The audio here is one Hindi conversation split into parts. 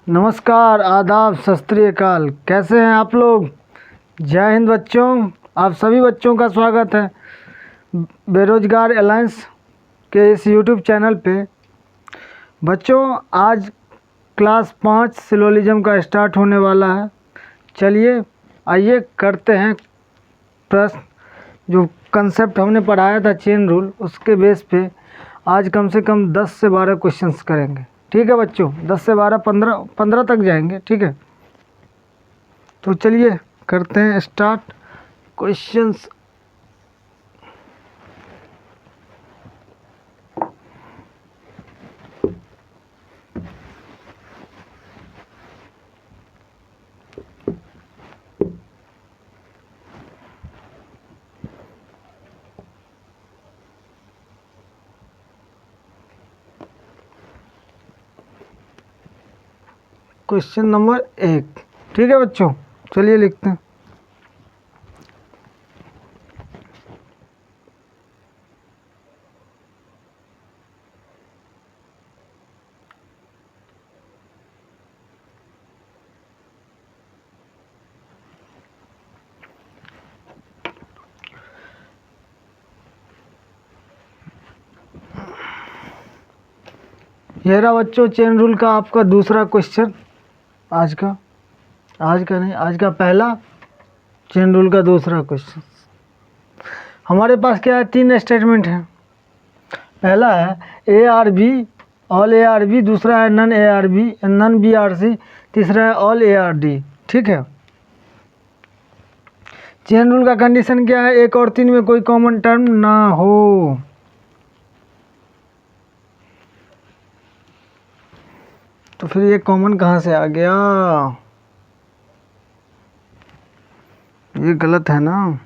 नमस्कार, आदाब, सत श्री अकाल। कैसे हैं आप लोग? जय हिंद बच्चों। आप सभी बच्चों का स्वागत है बेरोजगार अलायंस के इस यूट्यूब चैनल पे। बच्चों, आज क्लास 5 सिलोजिज्म का स्टार्ट होने वाला है। चलिए आइए करते हैं प्रश्न। जो कंसेप्ट हमने पढ़ाया था चेन रूल, उसके बेस पे आज कम से कम 10 से 12 क्वेश्चंस करेंगे। ठीक है बच्चों, 10 से 12, 15 तक जाएंगे। ठीक है, तो चलिए करते हैं स्टार्ट क्वेश्चंस। Question number 1। ठीक है बच्चों, चलिए लिखते हैं। ये रहा बच्चों चेन रूल का आपका दूसरा क्वेश्चन। आज का नहीं, आज का पहला, चेन रूल का दूसरा क्वेश्चन। हमारे पास क्या है? 3 स्टेटमेंट हैं। पहला है A are B, all A are B. दूसरा है none A are B, none B are C. तीसरा है ऑल ए आर डी। ठीक है, चेन रूल का कंडीशन क्या है? 1 और 3 में कोई कॉमन टर्म ना हो। तो फिर ये कॉमन कहाँ से आ गया? ये गलत है ना।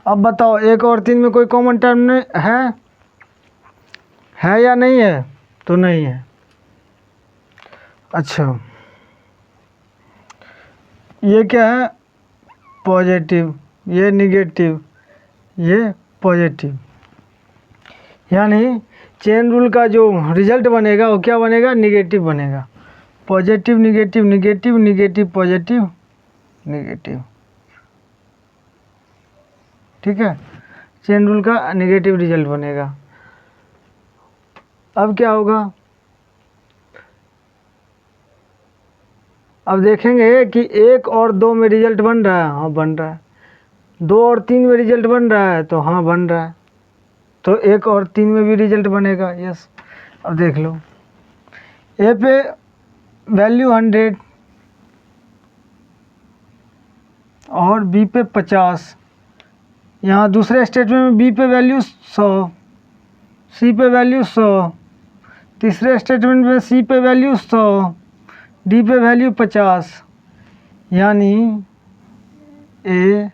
अब बताओ, 1 और 3 में कोई कॉमन टर्म है या नहीं है? तो नहीं है। अच्छा, ये क्या है? पॉजिटिव, ये निगेटिव, ये पॉजिटिव। यानी चेन रूल का जो रिजल्ट बनेगा वो क्या बनेगा? निगेटिव बनेगा। Positive negative, negative negative, positive negative. ठीक है, चेन रूल का निगेटिव रिजल्ट बनेगा। अब क्या होगा? अब देखेंगे कि 1 और 2 में रिजल्ट बन रहा है। हाँ बन रहा है। 2 और 3 में रिजल्ट बन रहा है। तो हाँ बन रहा है। तो 1 और 3 में भी रिजल्ट बनेगा। यस। अब देख लो, ए पे वैल्यू 100 और बी पे 50। यहाँ दूसरे स्टेटमेंट में बी पे वैल्यू 100, सी पे वैल्यू 100। तीसरे स्टेटमेंट में सी पे वैल्यू 100, डी पे वैल्यू 50। यानी ए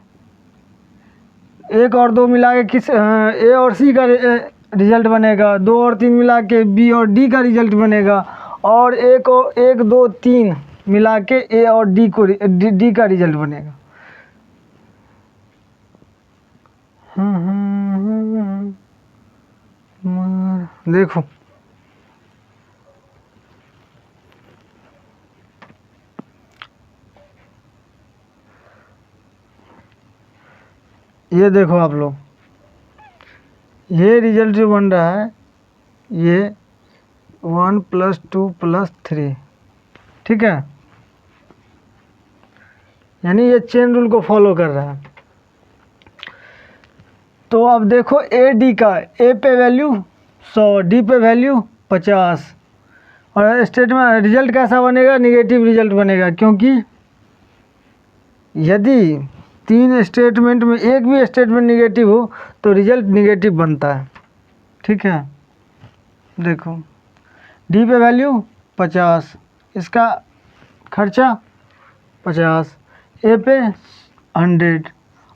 1 और 2 मिला के किस ए और सी का रिजल्ट बनेगा। 2 और 3 मिला के बी और डी का रिजल्ट बनेगा। और 1 2 3 मिला के ए और डी का रिजल्ट बनेगा। देखो, ये देखो आप लोग, ये रिजल्ट जो बन रहा है ये 1 + 2 + 3। ठीक है, यानी ये चेन रूल को फॉलो कर रहा है। तो अब देखो ए डी का, ए पे वैल्यू 100, डी पे वैल्यू 50। और स्टेटमेंट रिजल्ट कैसा बनेगा? निगेटिव रिजल्ट बनेगा। क्योंकि यदि 3 स्टेटमेंट में एक भी स्टेटमेंट निगेटिव हो तो रिजल्ट निगेटिव बनता है। ठीक है, देखो डी पे वैल्यू 50, इसका खर्चा 50, ए पे 100।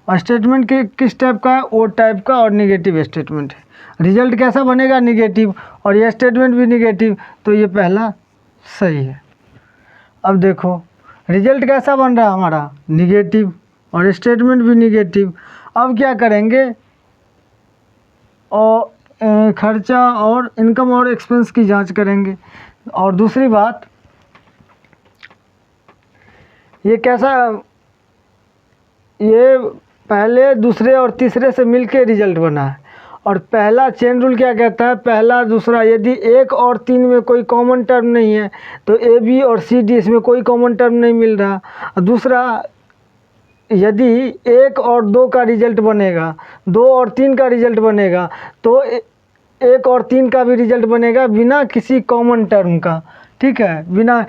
और स्टेटमेंट के किस टाइप का है? ओ टाइप का और निगेटिव स्टेटमेंट है। रिजल्ट कैसा बनेगा? निगेटिव। और ये स्टेटमेंट भी निगेटिव, तो ये पहला सही है। अब देखो रिजल्ट कैसा बन रहा है हमारा? निगेटिव। और स्टेटमेंट भी निगेटिव। अब क्या करेंगे, और खर्चा और इनकम और एक्सपेंस की जांच करेंगे। और दूसरी बात, ये कैसा, ये पहले दूसरे और तीसरे से मिलके रिजल्ट बना है। और पहला चेन रूल क्या कहता है, पहला दूसरा यदि 1 और 3 में कोई कॉमन टर्म नहीं है तो ए बी और सी डी इसमें कोई कॉमन टर्म नहीं मिल रहा। और दूसरा, यदि 1 और 2 का रिजल्ट बनेगा, 2 और 3 का रिजल्ट बनेगा, तो 1 और 3 का भी रिजल्ट बनेगा बिना किसी कॉमन टर्म का। ठीक है, बिना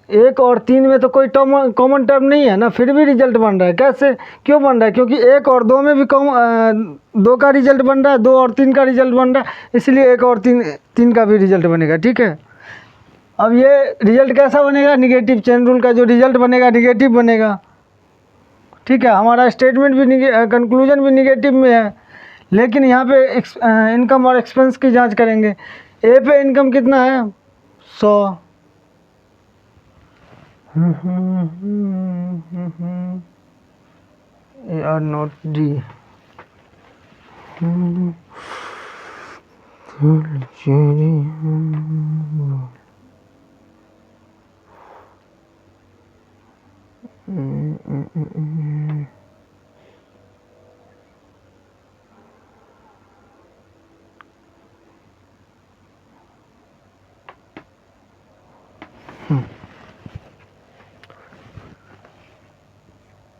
1 और 3 में तो कोई कॉमन टर्म नहीं है ना, फिर भी रिजल्ट बन रहा है। कैसे, क्यों बन रहा है? क्योंकि 1 और 2 में भी 2 का रिजल्ट बन रहा है, 2 और 3 का रिजल्ट बन रहा है, इसलिए 1 और 3 का भी रिजल्ट बनेगा। ठीक है, अब ये रिजल्ट कैसा बनेगा, निगेटिव। चेन रूल का जो रिजल्ट बनेगा निगेटिव बनेगा। ठीक है, हमारा स्टेटमेंट भी कंक्लूजन भी निगेटिव में है, लेकिन यहाँ पे इनकम और एक्सपेंस की जांच करेंगे। ए पे इनकम कितना है, 100। A are not D.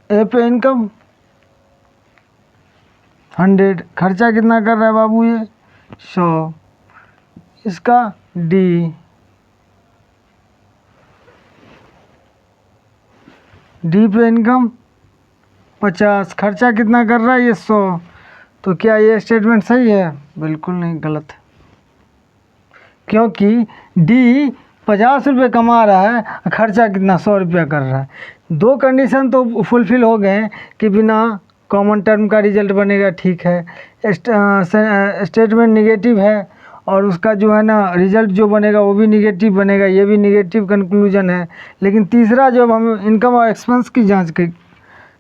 A पे इनकम 100, खर्चा कितना कर रहा है बाबू, ये 100। इसका डी पे इनकम 50, खर्चा कितना कर रहा है, ये 100। तो क्या ये स्टेटमेंट सही है? बिल्कुल नहीं, गलत है। क्योंकि डी 50 रुपये कमा रहा है, खर्चा कितना, 100 रुपया कर रहा है। दो कंडीशन तो फुलफिल हो गए कि बिना कॉमन टर्म का रिजल्ट बनेगा, ठीक है, स्टेटमेंट निगेटिव है, और उसका जो है ना रिजल्ट जो बनेगा वो भी निगेटिव बनेगा, ये भी निगेटिव कंक्लूजन है। लेकिन तीसरा जब हम इनकम और एक्सपेंस की जांच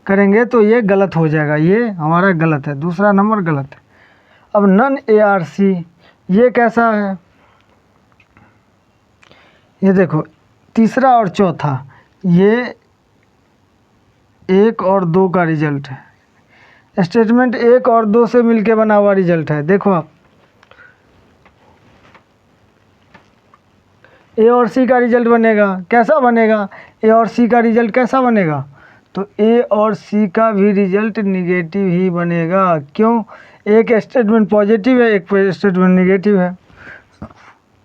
करेंगे तो ये गलत हो जाएगा, ये हमारा गलत है, दूसरा नंबर गलत है। अब नन ARC ये कैसा है, ये देखो तीसरा और चौथा, ये 1 और 2 का रिजल्ट है। स्टेटमेंट 1 और 2 से मिलके बना हुआ रिजल्ट है। देखो आप, ए और सी का रिजल्ट बनेगा, कैसा बनेगा, ए और सी का रिजल्ट कैसा बनेगा, तो ए और सी का भी रिजल्ट निगेटिव ही बनेगा। क्यों? एक स्टेटमेंट पॉजिटिव है, एक स्टेटमेंट निगेटिव है।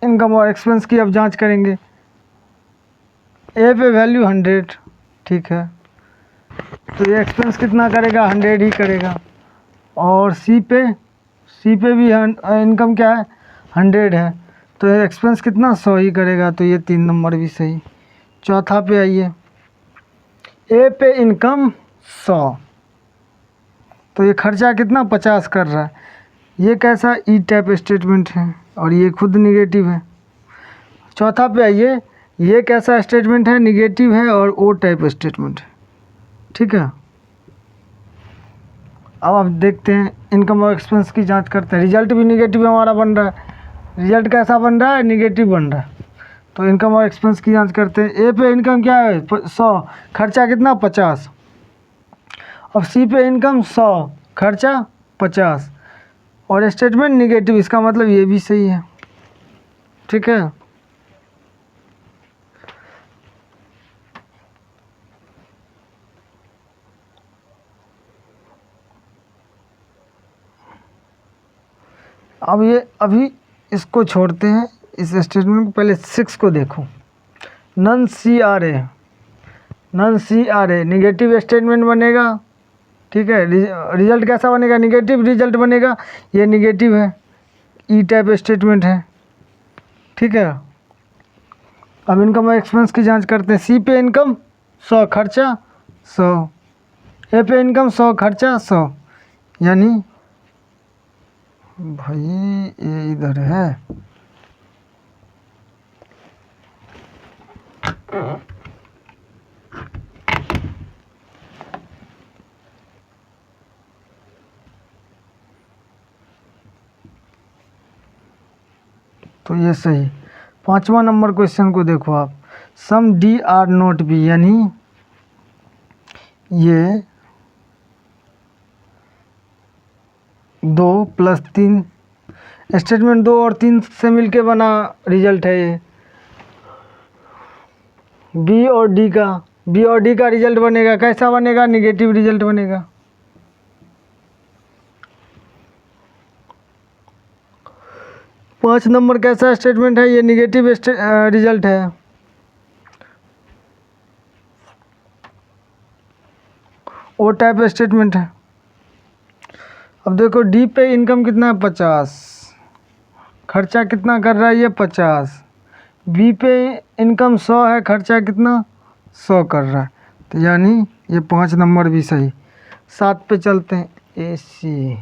इनकम और एक्सपेंस की अब जांच करेंगे। ए पे वैल्यू 100, ठीक है, तो ये एक्सपेंस कितना करेगा, 100 ही करेगा। और सी पे भी इनकम क्या है, 100 है, तो ये एक्सपेंस कितना, 100 ही करेगा, तो ये 3 नंबर भी सही। चौथा पे आइए, ए पे इनकम 100, तो ये खर्चा कितना, 50 कर रहा है। ये कैसा, ई टाइप स्टेटमेंट है और ये खुद निगेटिव है। चौथा पे आइए, ये कैसा स्टेटमेंट है, निगेटिव है और ओ टाइप स्टेटमेंट है। ठीक है, अब आप देखते हैं इनकम और एक्सपेंस की जांच करते हैं। रिजल्ट भी निगेटिव हमारा बन रहा है, रिजल्ट कैसा बन रहा है, निगेटिव बन रहा है। तो इनकम और एक्सपेंस की जांच करते हैं। ए पे इनकम क्या है, 100, खर्चा कितना, 50। अब सी पे इनकम 100, खर्चा 50, और स्टेटमेंट निगेटिव, इसका मतलब ये भी सही है। ठीक है, अब ये अभी इसको छोड़ते हैं, इस स्टेटमेंट को, पहले 6 को देखो। नन CRA निगेटिव स्टेटमेंट बनेगा। ठीक है, रिजल्ट कैसा बनेगा, निगेटिव रिजल्ट बनेगा, ये निगेटिव है, ई टाइप स्टेटमेंट है। ठीक है, अब इनकम और एक्सपेंस की जांच करते हैं। सी पे इनकम 100, खर्चा 100, ए पे इनकम 100, खर्चा 100, यानी भाई ये इधर है, तो ये सही। 5वां नंबर क्वेश्चन को देखो आप, सम डी आर नॉट बी, यानी ये 2 + 3 स्टेटमेंट 2 और 3 से मिलके बना रिजल्ट है ये। बी और डी का रिजल्ट बनेगा, कैसा बनेगा? निगेटिव रिजल्ट बनेगा। पाँच नंबर कैसा स्टेटमेंट है? ये निगेटिव रिजल्ट है। ओ टाइप स्टेटमेंट है। अब देखो डी पे इनकम कितना है? 50, खर्चा कितना कर रहा है ये? 50। बी पे इनकम 100 है, खर्चा कितना? 100 कर रहा है। तो यानी ये 5 नंबर भी सही। 7 पे चलते हैं, ए सी।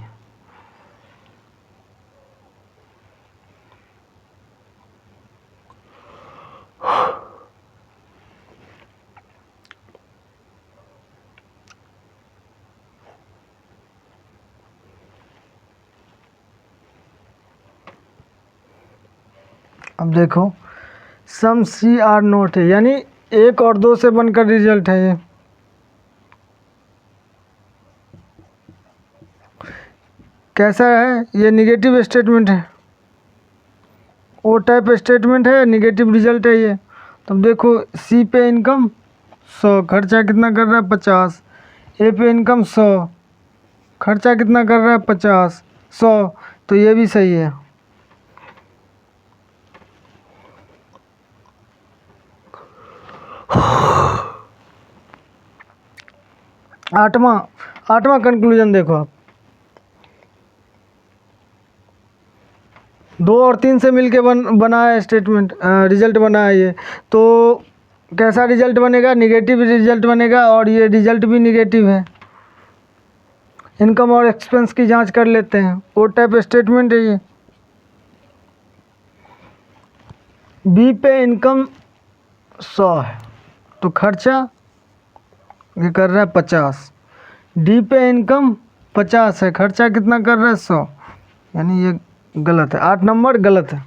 अब देखो सम सी आर नोट है, यानी 1 और 2 से बनकर रिजल्ट है ये। कैसा है? ये निगेटिव स्टेटमेंट है। ओ टाइप स्टेटमेंट है, निगेटिव रिजल्ट है ये। तब देखो सी पे इनकम 100, खर्चा कितना कर रहा है? 50। ए पे इनकम 100, खर्चा कितना कर रहा है? 50, 100। तो ये भी सही है। आठवां कंक्लूजन देखो आप, 2 और 3 से मिलके बना है स्टेटमेंट, रिजल्ट बना है ये। तो कैसा रिजल्ट बनेगा? निगेटिव रिजल्ट बनेगा, और ये रिजल्ट भी निगेटिव है। इनकम और एक्सपेंस की जांच कर लेते हैं। ओ टाइप स्टेटमेंट है ये। बी पे इनकम 100 है, तो खर्चा ये कर रहा है 50। डी पे इनकम 50 है, खर्चा कितना कर रहा है? 100। यानी ये गलत है, 8 नंबर गलत है।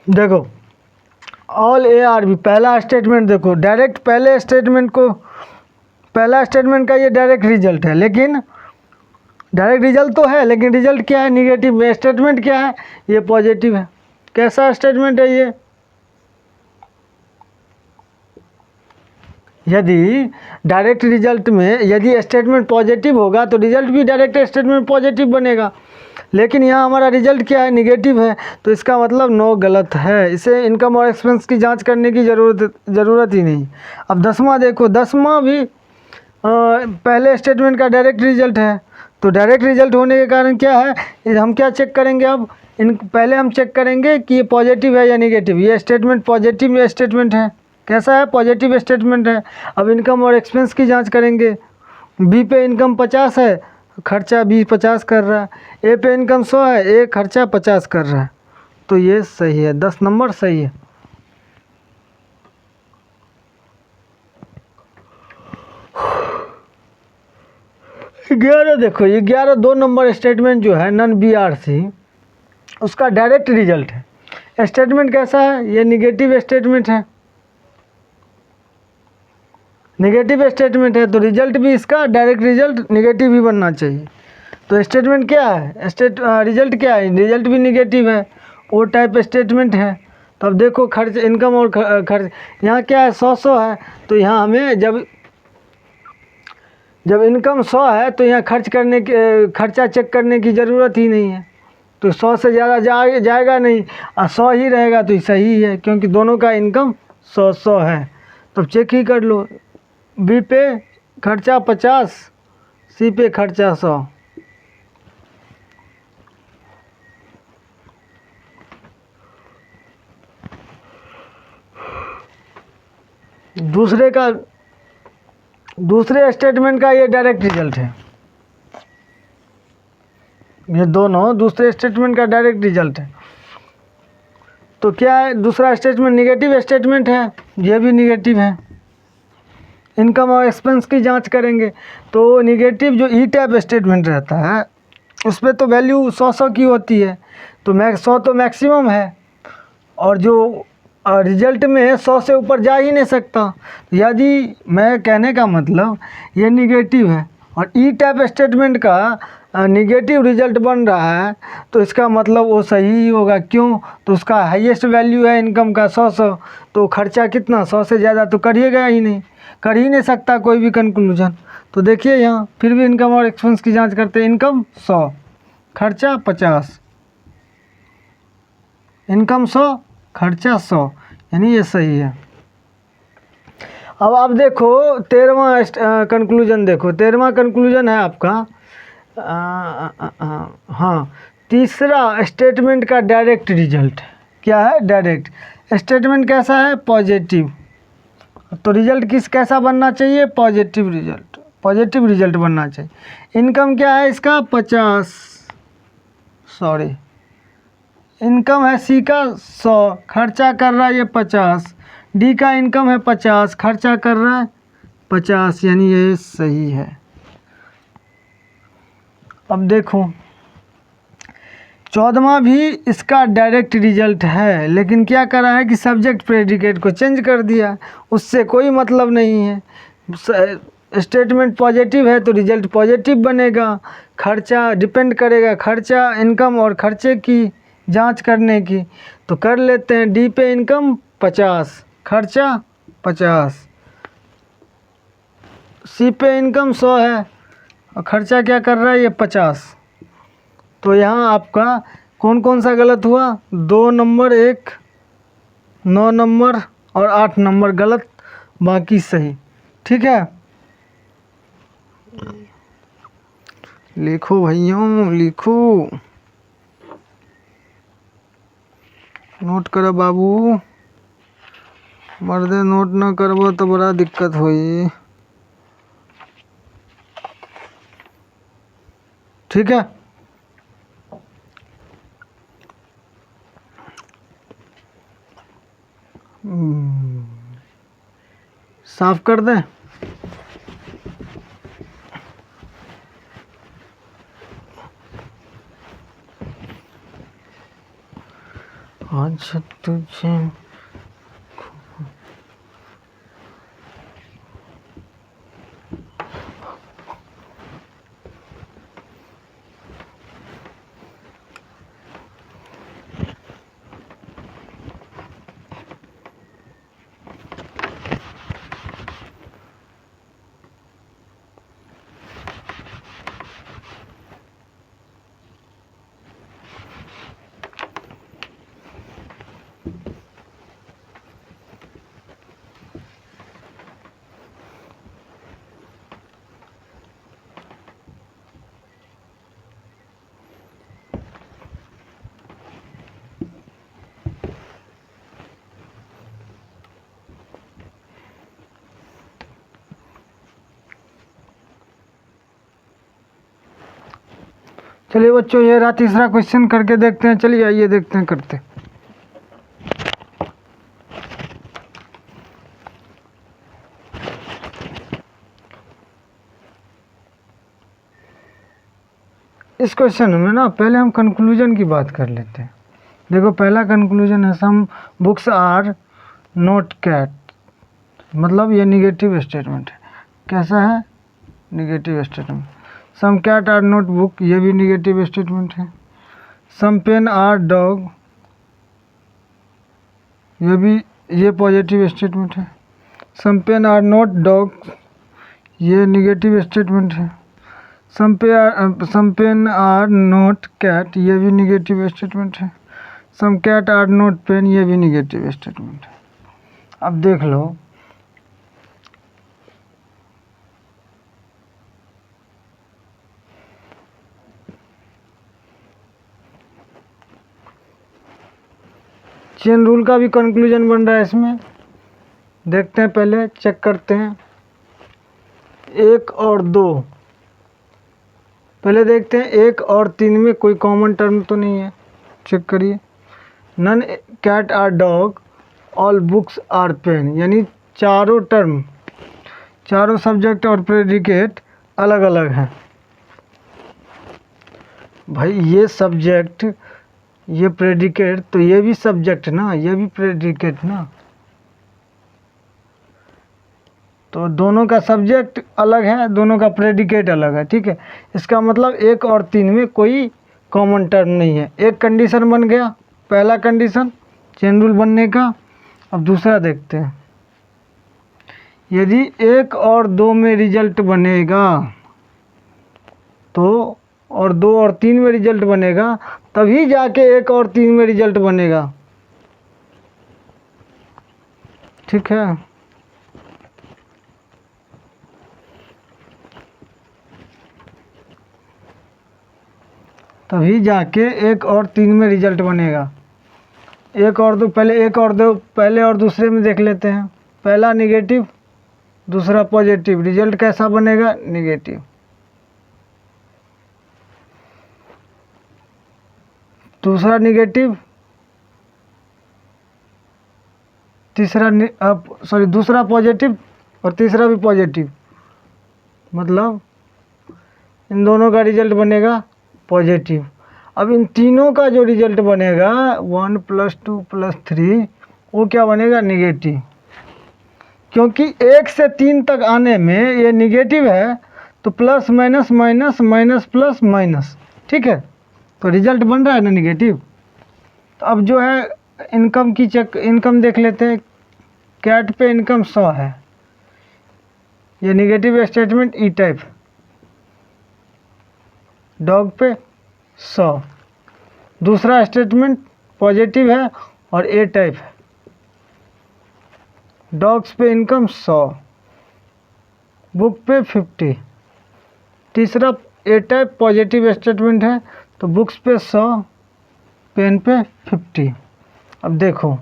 देखो ऑल ए आर बी, पहला स्टेटमेंट देखो, डायरेक्ट पहला स्टेटमेंट का ये डायरेक्ट रिजल्ट है, लेकिन डायरेक्ट रिजल्ट तो है, लेकिन रिजल्ट क्या है? निगेटिव। स्टेटमेंट क्या है? ये पॉजिटिव है। कैसा स्टेटमेंट है ये? यदि डायरेक्ट रिजल्ट में यदि स्टेटमेंट पॉजिटिव होगा तो रिजल्ट भी डायरेक्ट स्टेटमेंट पॉजिटिव बनेगा, लेकिन यहाँ हमारा रिजल्ट क्या है? निगेटिव है। तो इसका मतलब 9 गलत है। इसे इनकम और एक्सपेंस की जांच करने की ज़रूरत ही नहीं। अब 10वां देखो, 10वां भी पहले स्टेटमेंट का डायरेक्ट रिजल्ट है। तो डायरेक्ट रिजल्ट होने के कारण क्या है? हम क्या चेक करेंगे अब? पहले हम चेक करेंगे कि ये पॉजिटिव है या निगेटिव। ये स्टेटमेंट पॉजिटिव स्टेटमेंट है। कैसा है? पॉजिटिव स्टेटमेंट है। अब इनकम और एक्सपेंस की जांच करेंगे। बी पे इनकम 50 है, खर्चा बी 50 कर रहा है। ए पे इनकम 100 है, ए खर्चा 50 कर रहा है। तो ये सही है, 10 नंबर सही है। ग्यारह देखो, ये 11 2 नंबर स्टेटमेंट जो है नन बी आर सी, उसका डायरेक्ट रिजल्ट है। स्टेटमेंट कैसा है? ये निगेटिव स्टेटमेंट है। निगेटिव स्टेटमेंट है तो रिजल्ट भी इसका डायरेक्ट रिजल्ट निगेटिव ही बनना चाहिए। तो स्टेटमेंट क्या है? रिजल्ट क्या है? रिजल्ट भी निगेटिव है। ओ टाइप स्टेटमेंट है। तो अब देखो खर्च, इनकम और खर्च, यहाँ क्या है? 100 है। तो यहाँ हमें जब इनकम 100 है तो यहाँ खर्चा चेक करने की ज़रूरत ही नहीं है। तो 100 से ज़्यादा जाएगा नहीं, और 100 ही रहेगा तो सही है, क्योंकि दोनों का इनकम 100 है। तो चेक ही कर लो। बी पे खर्चा 50, सी पे खर्चा 100। दूसरे स्टेटमेंट का ये डायरेक्ट रिजल्ट है। ये दोनों दूसरे स्टेटमेंट का डायरेक्ट रिजल्ट है। तो क्या है? दूसरा स्टेटमेंट निगेटिव स्टेटमेंट है, ये भी निगेटिव है। इनकम और एक्सपेंस की जांच करेंगे तो निगेटिव जो ई टाइप स्टेटमेंट रहता है उस पर तो वैल्यू 100 की होती है, तो 100 तो मैक्सिमम है और जो रिजल्ट में 100 से ऊपर जा ही नहीं सकता। यदि मैं कहने का मतलब ये निगेटिव है और ई टाइप स्टेटमेंट का निगेटिव रिजल्ट बन रहा है तो इसका मतलब वो सही ही होगा। क्यों? तो उसका हाईएस्ट वैल्यू है इनकम का 100, तो खर्चा कितना 100 से ज़्यादा तो करिएगा ही नहीं, कर ही नहीं सकता कोई भी कंक्लूजन। तो देखिए यहाँ फिर भी इनकम और एक्सपेंस की जांच करते हैं। इनकम 100, खर्चा 50, इनकम 100, खर्चा 100, यानी ये सही है। अब आप देखो 13वां कंक्लूजन, देखो 13वां कंक्लूजन है आपका हाँ, तीसरा स्टेटमेंट का डायरेक्ट रिजल्ट क्या है? डायरेक्ट स्टेटमेंट कैसा है? पॉजिटिव। तो रिजल्ट कैसा बनना चाहिए? पॉजिटिव रिजल्ट, पॉजिटिव रिजल्ट बनना चाहिए। इनकम क्या है इसका? 50, सॉरी इनकम है सी का 100, खर्चा कर रहा है ये 50। डी का इनकम है 50, खर्चा कर रहा है 50, यानी ये सही है। अब देखो 14वां भी इसका डायरेक्ट रिजल्ट है, लेकिन क्या करा है कि सब्जेक्ट प्रेडिकेट को चेंज कर दिया, उससे कोई मतलब नहीं है। स्टेटमेंट पॉजिटिव है तो रिजल्ट पॉजिटिव बनेगा। खर्चा डिपेंड करेगा, खर्चा इनकम और खर्चे की जांच करने की, तो कर लेते हैं। डी पे इनकम 50, खर्चा 50, सी पे इनकम 100 है और खर्चा क्या कर रहा है ये 50। तो यहाँ आपका कौन कौन सा गलत हुआ? 2 नंबर, 1 9 नंबर और 8 नंबर गलत, बाकी सही। ठीक है, लिखो भैयों लिखो, नोट करो बाबू, मर्दे नोट ना करबो तो बड़ा दिक्कत हुई। ठीक है, साफ कर दें। आज तुझे चलिए बच्चों ये रहा तीसरा क्वेश्चन, करके देखते हैं। चलिए आइए देखते हैं करते। इस क्वेश्चन में ना पहले हम कंक्लूजन की बात कर लेते हैं। देखो पहला कंक्लूजन है some books are not cat, मतलब ये निगेटिव स्टेटमेंट है। कैसा है? Negative statement. Some cat are not book, ये भी निगेटिव स्टेटमेंट है। सम पेन आर डॉग, ये पॉजिटिव स्टेटमेंट है। Some pen are not dog, ये निगेटिव स्टेटमेंट है। Some pen are not cat, ये भी निगेटिव स्टेटमेंट है। Some cat are not pen, ये भी निगेटिव स्टेटमेंट है। अब देख लो चेन रूल का भी कंक्लूजन बन रहा है इसमें। देखते हैं, पहले चेक करते हैं 1 और 2। पहले देखते हैं 1 और 3 में कोई कॉमन टर्म तो नहीं है, चेक करिए। None cat are dog, all books are pen, यानी चारों चारों सब्जेक्ट और प्रेडिकेट अलग अलग हैं। भाई ये सब्जेक्ट, ये प्रेडिकेट, तो ये भी सब्जेक्ट ना, ये भी प्रेडिकेट ना, तो दोनों का सब्जेक्ट अलग है, दोनों का प्रेडिकेट अलग है। ठीक है, इसका मतलब 1 और 3 में कोई कॉमन टर्म नहीं है। एक कंडीशन बन गया, पहला कंडीशन चेन रूल बनने का। अब दूसरा देखते हैं, यदि 1 और 2 में रिजल्ट बनेगा तो, और 2 और 3 में रिजल्ट बनेगा, तभी जाके 1 और 3 में रिजल्ट बनेगा। ठीक है, तभी जाके 1 और 3 में रिजल्ट बनेगा। 1 और 2, पहले 1 और 2 पहले और दूसरे में देख लेते हैं। पहला निगेटिव, दूसरा पॉजिटिव, रिजल्ट कैसा बनेगा? निगेटिव। दूसरा निगेटिव, दूसरा पॉजिटिव और तीसरा भी पॉजिटिव, मतलब इन दोनों का रिजल्ट बनेगा पॉजिटिव। अब इन तीनों का जो रिजल्ट बनेगा 1 + 2 + 3, वो क्या बनेगा? निगेटिव। क्योंकि 1 से 3 तक आने में ये निगेटिव है, तो plus minus minus minus plus minus. ठीक है, तो रिजल्ट बन रहा है ना निगेटिव। तो अब जो है इनकम देख लेते हैं। कैट पे इनकम 100 है, ये निगेटिव स्टेटमेंट ई टाइप। डॉग पे 100, दूसरा स्टेटमेंट पॉजिटिव है और ए टाइप है। डॉग्स पे इनकम 100, बुक पे 50। तीसरा ए टाइप पॉजिटिव स्टेटमेंट है, तो बुक्स पे 100, पेन पे 50। अब देखो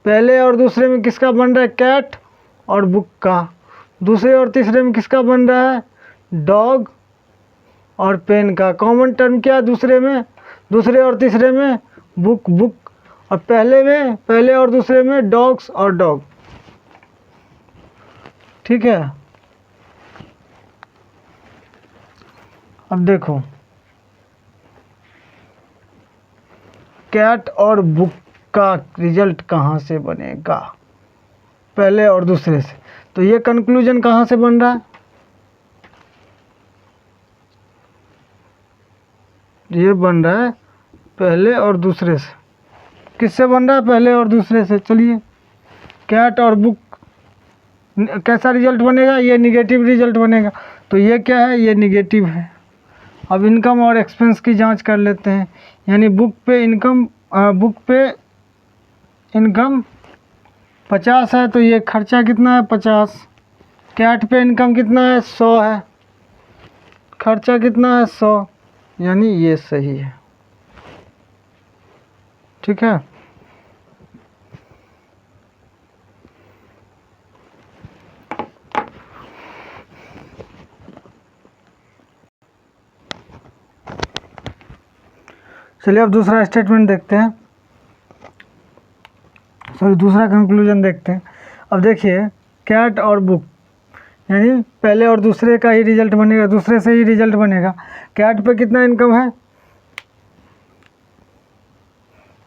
पहले और दूसरे में किसका बन रहा है? कैट और बुक का। दूसरे और तीसरे में किसका बन रहा है? डॉग और पेन का। कॉमन टर्म क्या है दूसरे में? दूसरे और तीसरे में बुक बुक, और पहले और दूसरे में डॉग्स और डॉग। ठीक है, अब देखो कैट और बुक का रिजल्ट कहाँ से बनेगा? पहले और दूसरे से। तो ये कंक्लूजन कहाँ से बन रहा है? ये बन रहा है पहले और दूसरे से। किससे बन रहा है? पहले और दूसरे से। चलिए, कैट और बुक कैसा रिजल्ट बनेगा? ये निगेटिव रिजल्ट बनेगा। तो ये क्या है? ये निगेटिव है। अब इनकम और एक्सपेंस की जांच कर लेते हैं। यानी बुक पे इनकम 50 है, तो ये खर्चा कितना है? 50। कैट पे इनकम कितना है? 100 है, खर्चा कितना है? 100, यानी ये सही है। ठीक है, चलिए अब दूसरा स्टेटमेंट देखते हैं, दूसरा कंक्लूजन देखते हैं। अब देखिए कैट और बुक, यानी पहले और दूसरे का ही रिजल्ट बनेगा, दूसरे से ही रिजल्ट बनेगा। कैट पे कितना इनकम है?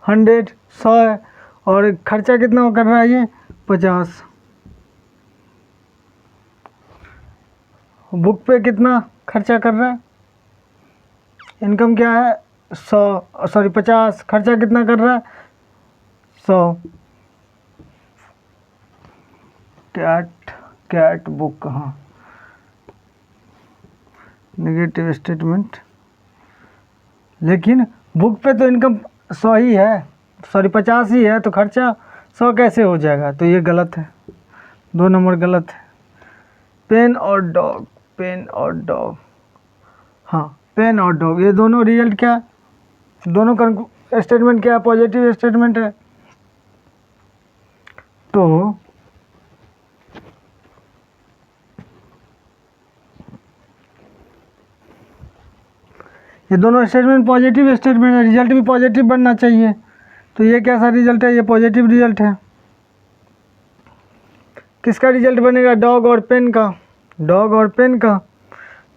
100 है, और खर्चा कितना कर रहा है? ये 50। बुक पे कितना खर्चा कर रहा है? इनकम क्या है? 50, खर्चा कितना कर रहा है? 100। कैट बुक, हाँ नेगेटिव स्टेटमेंट। लेकिन बुक पे तो इनकम 100 ही है, 50 ही है, तो खर्चा 100 कैसे हो जाएगा? तो ये गलत है, 2 नंबर गलत है। पेन और डॉग, हाँ पेन और डॉग, ये दोनों रिजल्ट क्या है? दोनों का स्टेटमेंट क्या है? पॉजिटिव स्टेटमेंट है। तो ये दोनों स्टेटमेंट पॉजिटिव स्टेटमेंट है, रिजल्ट भी पॉजिटिव बनना चाहिए। तो ये कैसा रिजल्ट है? ये पॉजिटिव रिजल्ट है। किसका रिजल्ट बनेगा, डॉग और पेन का, डॉग और पेन का।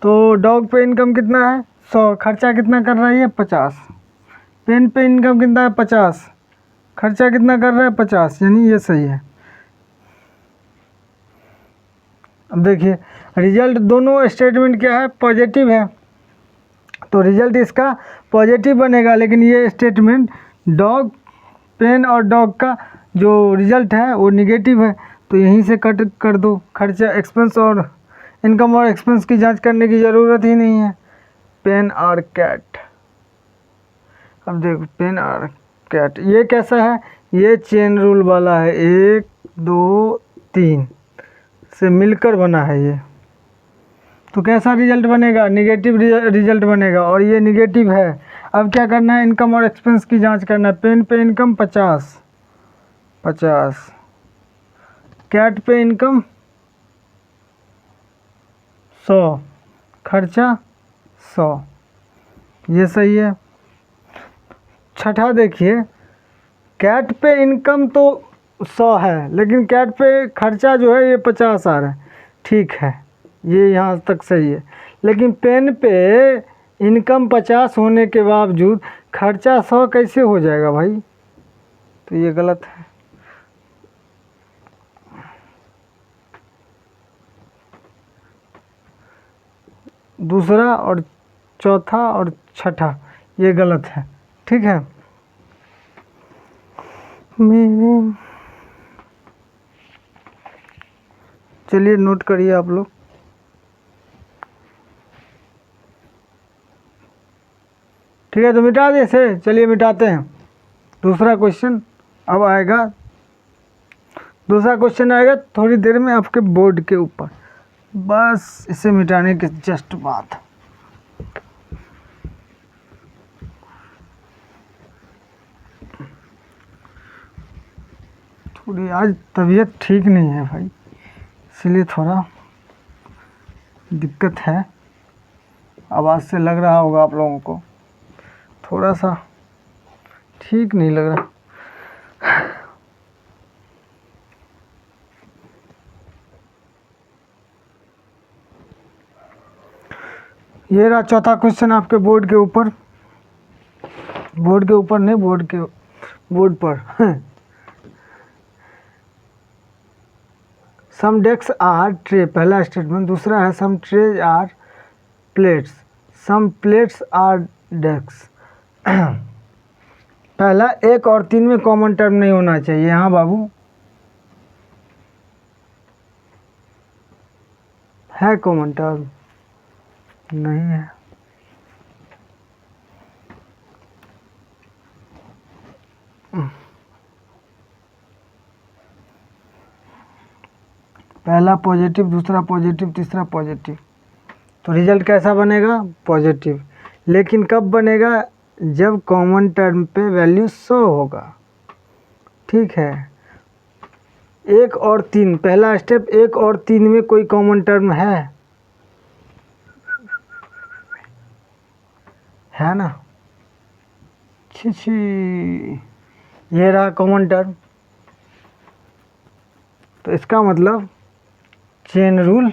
तो डॉग पे इनकम कितना है 100, खर्चा कितना कर रही है 50। पेन पे इनकम कितना है 50, खर्चा कितना कर रहा है 50, यानी ये सही है। अब देखिए रिजल्ट दोनों स्टेटमेंट क्या है, पॉजिटिव है, तो रिजल्ट इसका पॉजिटिव बनेगा। लेकिन ये स्टेटमेंट डॉग, पेन और डॉग का जो रिजल्ट है वो निगेटिव है, तो यहीं से कट कर दो। खर्चा, एक्सपेंस और इनकम और एक्सपेंस की जांच करने की ज़रूरत ही नहीं है। पेन और कैट, अब देखो पेन और कैट ये कैसा है, ये चेन रूल वाला है, 1 2 3 से मिलकर बना है ये, तो कैसा रिजल्ट बनेगा, निगेटिव रिजल्ट बनेगा, और ये निगेटिव है। अब क्या करना है, इनकम और एक्सपेंस की जांच करना है। पेन पे इनकम 50, कैट पे इनकम 100, खर्चा 100, ये सही है। छठा देखिए, कैट पे इनकम तो 100 है, लेकिन कैट पे खर्चा जो है ये 50 आ रहा है, ठीक है, ये यहाँ तक सही है। लेकिन पेन पे इनकम 50 होने के बावजूद खर्चा 100 कैसे हो जाएगा भाई, तो ये गलत है। दूसरा और चौथा और छठा ये गलत है, ठीक है। चलिए नोट करिए आप लोग। ठीक है, तो मिटा दे इसे, चलिए मिटाते हैं। दूसरा क्वेश्चन अब आएगा, दूसरा क्वेश्चन आएगा थोड़ी देर में आपके बोर्ड के ऊपर, बस इसे मिटाने के जस्ट बाद। थोड़ी आज तबीयत ठीक नहीं है भाई, इसलिए थोड़ा दिक्कत है, आवाज़ से लग रहा होगा आप लोगों को, थोड़ा सा ठीक नहीं लग रहा। ये रहा चौथा क्वेश्चन आपके बोर्ड के ऊपर, बोर्ड के ऊपर नहीं, बोर्ड पर। सम डेस्क आर ट्रे, पहला स्टेटमेंट। दूसरा है some trays are plates, some plates are desk. पहला 1 और 3 में कॉमन टर्म नहीं होना चाहिए। हाँ बाबू, है कॉमन टर्म? नहीं है। पहला पॉजिटिव, दूसरा पॉजिटिव, तीसरा पॉजिटिव, तो रिजल्ट कैसा बनेगा, पॉजिटिव। लेकिन कब बनेगा, जब कॉमन टर्म पे वैल्यू 100 होगा, ठीक है। 1 और 3, पहला स्टेप, 1 और 3 में कोई कॉमन टर्म है ना, छी, ये रहा कॉमन टर्म, तो इसका मतलब चेन रूल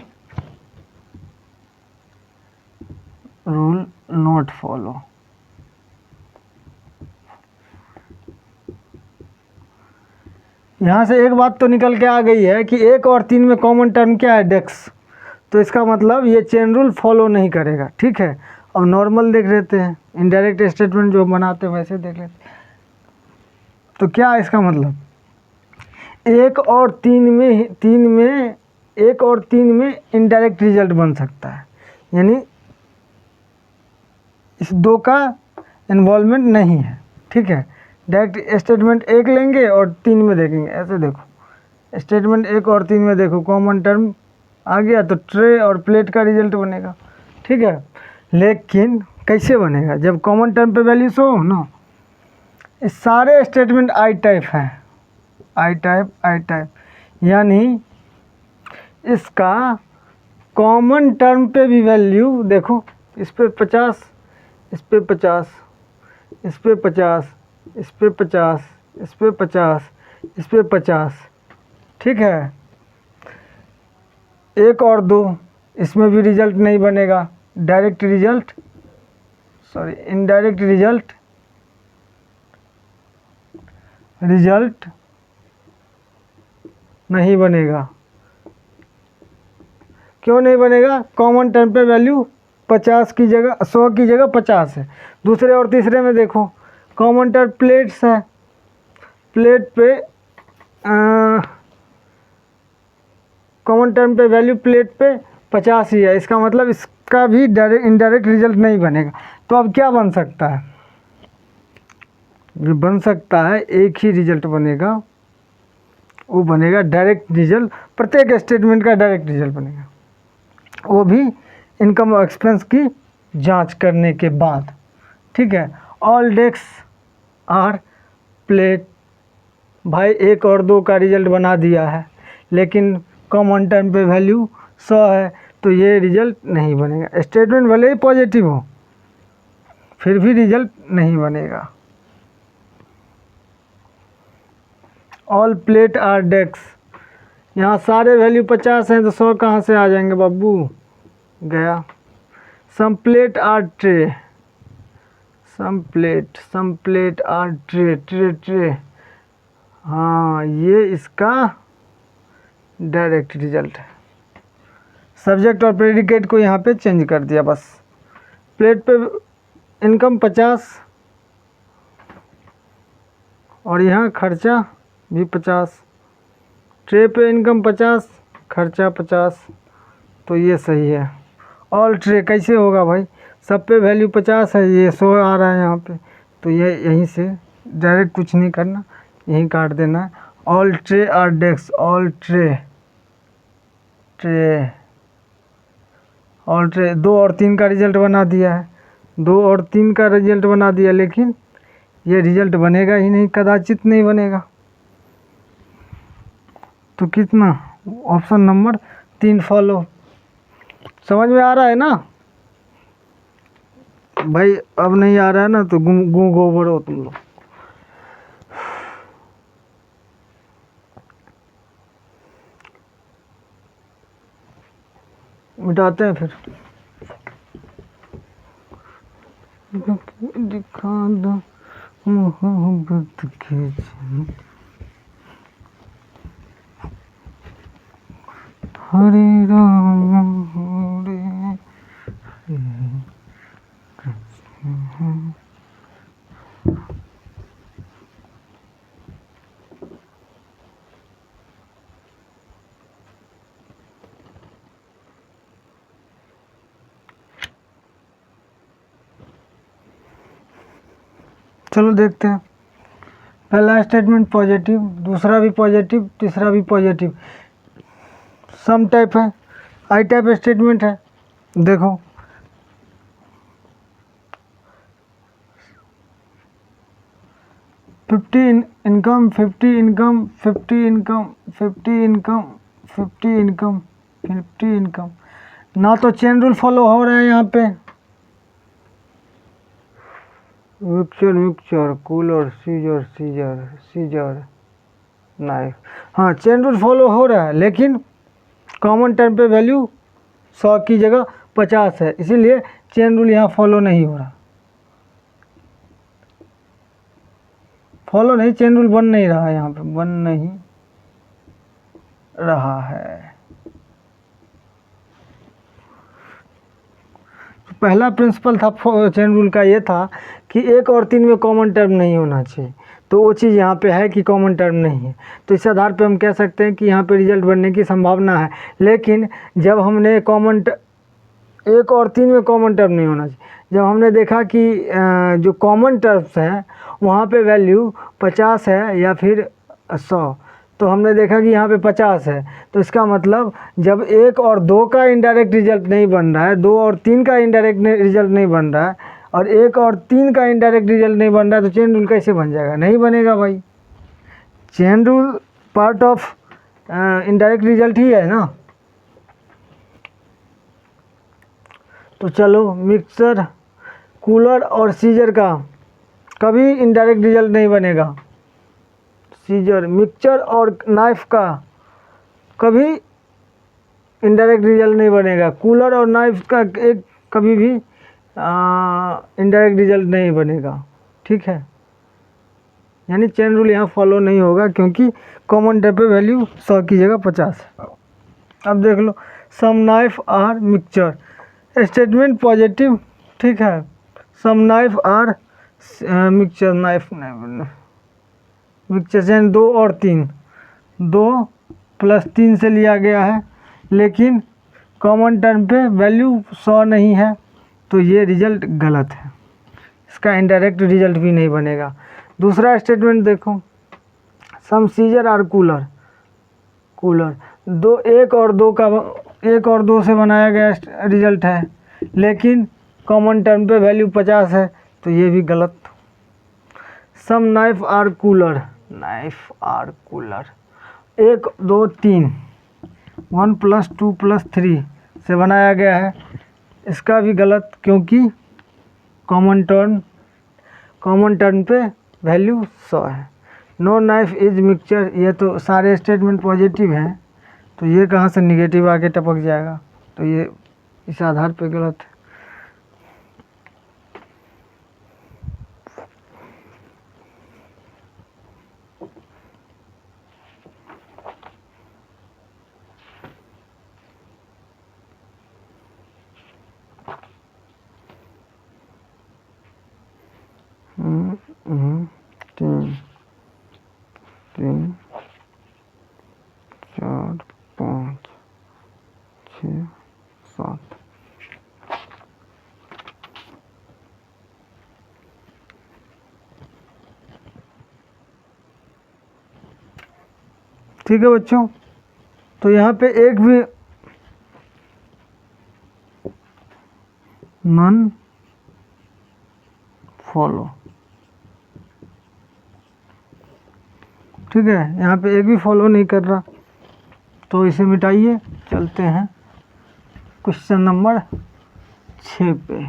नॉट फॉलो। यहाँ से एक बात तो निकल के आ गई है कि 1 और 3 में कॉमन टर्म क्या है, डेक्स, तो इसका मतलब ये चेन रूल फॉलो नहीं करेगा, ठीक है। अब नॉर्मल देख लेते हैं, इनडायरेक्ट स्टेटमेंट जो बनाते हैं वैसे देख लेते हैं। तो क्या है इसका मतलब, 1 और 3 में इनडायरेक्ट रिजल्ट बन सकता है, यानी इस 2 का इन्वॉल्वमेंट नहीं है, ठीक है। डायरेक्ट स्टेटमेंट 1 लेंगे और 3 में देखेंगे, ऐसे देखो स्टेटमेंट 1 और 3 में देखो कॉमन टर्म आ गया, तो ट्रे और प्लेट का रिजल्ट बनेगा, ठीक है। लेकिन कैसे बनेगा, जब कॉमन टर्म पे वैल्यू 100 हो ना। इस सारे स्टेटमेंट आई टाइप हैं, आई टाइप, यानी इसका कॉमन टर्म पे भी वैल्यू देखो, इस पे 50, इस पे 50, इस पे 50, इस पे 50, इस पे 50, इस पे 50, ठीक है। एक और दो, इसमें भी रिजल्ट नहीं बनेगा। Direct result, sorry, indirect result, result नहीं बनेगा। क्यों नहीं बनेगा? कॉमन टर्म पे वैल्यू 50 की जगह 100 की जगह 50 है। दूसरे और तीसरे में देखो, कॉमन टर्म प्लेट्स है, प्लेट पे कॉमन टर्म पे वैल्यू प्लेट पे 50 ही है। इसका मतलब इसका भी डायरेक्ट इनडायरेक्ट रिजल्ट नहीं बनेगा। तो अब क्या बन सकता है? ये बन सकता है एक ही रिजल्ट बनेगा, वो बनेगा डायरेक्ट रिजल्ट। प्रत्येक स्टेटमेंट का डायरेक्ट रिजल्ट बनेगा, वो भी इनकम और एक्सपेंस की जांच करने के बाद। ठीक है। ऑल डेस्क आर प्लेट, भाई 1 और 2 का रिजल्ट बना दिया है, लेकिन कॉमन टर्म पे वैल्यू 100 है, तो ये रिजल्ट नहीं बनेगा। स्टेटमेंट भले ही पॉजिटिव हो, फिर भी रिजल्ट नहीं बनेगा। ऑल प्लेट आर डेस्क, यहाँ सारे वैल्यू 50 हैं, तो 100 कहाँ से आ जाएंगे बाबू? गया। Some plate are tray, some plate are tray, tray, हाँ, ये इसका डायरेक्ट रिजल्ट है। सब्जेक्ट और प्रेडिकेट को यहाँ पे चेंज कर दिया बस। प्लेट पे इनकम 50 और यहाँ खर्चा भी 50। ट्रे पे इनकम 50, खर्चा 50, तो ये सही है। ऑल ट्रे कैसे होगा भाई? सब पे वैल्यू 50 है, ये 100 आ रहा है यहाँ पे, तो ये यहीं से डायरेक्ट कुछ नहीं करना, यहीं काट देना है। All tray are desk, all tray, all tray 2 और 3 का रिजल्ट बना दिया है, 2 और 3 का रिजल्ट बना दिया, लेकिन ये रिजल्ट बनेगा ही नहीं, कदाचित नहीं बनेगा। तो कितना? Option number 3 follow. समझ में आ रहा है ना भाई? अब नहीं आ रहा है ना, तो गूं गोबर हो तुम लोग। मिटाते हैं फिर। दिखा दो मोहब्बत के हरे राम हरे चलो देखते हैं। पहला स्टेटमेंट पॉजिटिव, दूसरा भी पॉजिटिव, तीसरा भी पॉजिटिव। सम टाइप है, आई टाइप स्टेटमेंट है। देखो, income 50 income 50 income 50 income 50 income 50 income. ना तो चेन रूल फॉलो हो रहा है यहाँ पे, मिक्सचर कूलर सीजर नाइफ। हाँ, चेन रूल फॉलो हो रहा है, लेकिन कॉमन टर्म पे वैल्यू 100 की जगह 50 है, इसीलिए चेन रूल यहाँ फॉलो नहीं हो रहा। फॉलो नहीं, चेन रूल बन नहीं रहा है, यहाँ पे बन नहीं रहा है। पहला प्रिंसिपल था चेन रूल का, ये था कि 1 और 3 में कॉमन टर्म नहीं होना चाहिए, तो वो चीज़ यहाँ पे है कि कॉमन टर्म नहीं है, तो इस आधार पे हम कह सकते हैं कि यहाँ पे रिजल्ट बनने की संभावना है। लेकिन जब हमने 1 और 3 में कॉमन टर्म नहीं होना चाहिए, जब हमने देखा कि जो कॉमन टर्म्स हैं वहाँ पे वैल्यू 50 है या फिर 100, तो हमने देखा कि यहाँ पे 50 है, तो इसका मतलब जब 1 और 2 का इनडायरेक्ट रिजल्ट नहीं बन रहा है, 2 और 3 का इनडायरेक्ट रिजल्ट नहीं बन रहा है, और 1 और 3 का इनडायरेक्ट रिजल्ट नहीं बन रहा है, तो चेन रूल कैसे बन जाएगा? नहीं बनेगा भाई। Chain rule part of indirect result ही है ना। तो चलो, मिक्सर कूलर और सीजर का कभी इनडायरेक्ट रिजल्ट नहीं बनेगा। सीजर, मिक्सचर और नाइफ का कभी इनडायरेक्ट रिजल्ट नहीं बनेगा। कूलर और नाइफ का एक कभी भी इनडायरेक्ट रिजल्ट नहीं बनेगा, ठीक है। यानी चेन रूल यहाँ फॉलो नहीं होगा क्योंकि कॉमन टर्म पे वैल्यू 100 की जगह 50 है। अब देख लो, some knife are mixture, statement positive, ठीक है। Some knife are mixture, knife mixture यानी 2 और 3, 2 + 3 से लिया गया है, लेकिन कॉमन टर्म पे वैल्यू 100 नहीं है, तो ये रिजल्ट गलत है, इसका इनडायरेक्ट रिजल्ट भी नहीं बनेगा। दूसरा स्टेटमेंट देखो, सम सीजर आर कूलर, कूलर 1 और 2 से बनाया गया रिजल्ट है, लेकिन कॉमन टर्म पे वैल्यू 50 है, तो ये भी गलत। Some knife are cooler, knife are cooler 1 2 3 1 + 2 + 3 से बनाया गया है, इसका भी गलत, क्योंकि कॉमन टर्म पे वैल्यू 100 है। नो नाइफ इज मिक्सचर, ये तो सारे स्टेटमेंट पॉजिटिव हैं, तो ये कहाँ से निगेटिव आके टपक जाएगा, तो ये इस आधार पे गलत है। तीन 4 5 6 7, ठीक है बच्चों। तो यहाँ पे एक भी नन फॉलो, ठीक है, यहाँ पे एक भी फॉलो नहीं कर रहा, तो इसे मिटाइए। चलते हैं क्वेश्चन नंबर 6 पे।